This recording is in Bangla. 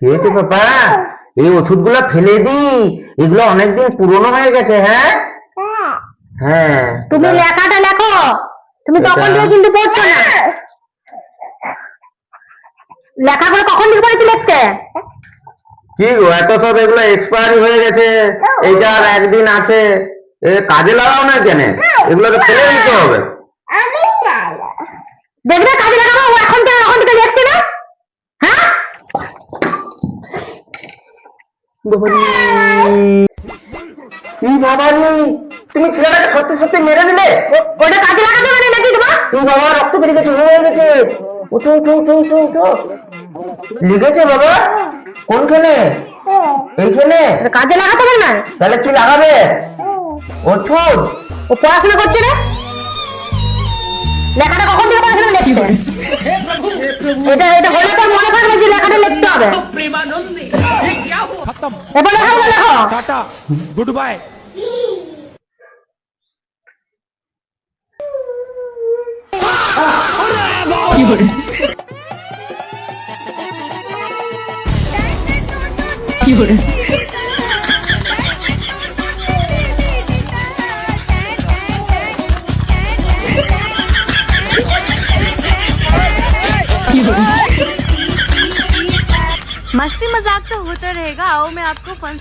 কি হয়েছে পাপা? এই ওষুধগুলো ফেলে দি, এগুলো অনেকদিন পুরনো হয়ে গেছে। হ্যাঁ হ্যাঁ, তুমি লেখাটা লেখো, তুমি তখন থেকে কিন্তু পড়ছো না। লেখাগুলো কখন থেকে পড়েছি লিখতে? কি গো, এত সব এগুলো এক্সপায়ারি হয়ে গেছে, এইটা আর একদিন আছে, এ কাজে লাগাও না কেন? এগুলো তো ফেলে দিতে হবে। দেখবে কাজে লাগাবো, ও এখন থেকে লিখছে না। হ্যাঁ বাবারি, তুমি ছেলেটাকে সত্যি সত্যি মেরে দিলে? ওটা কাজে লাগাতে পারে নাকি তোমার? এই বাবা, রক্ত বেরিয়ে গেছে, হয়ে গেছে। উঠো উঠো উঠো উঠো উঠো। লিখেছে বাবা? কোনখানে? এইখানে? কাজে লাগাতে পারে না? তাহলে কি লাগাবে? ওষুধ? ও পড়াশোনা করছে না, লেখাটা কখন থেকে পড়াশোনা লিখছে? এটা হলে তোর মনে থাকবে যে লেখাটা লিখতে হবে। এবার লেখাগুলো লেখো। Tata good bye. मस्ती मजाक तो होता रहेगा। आओ मैं आपको फन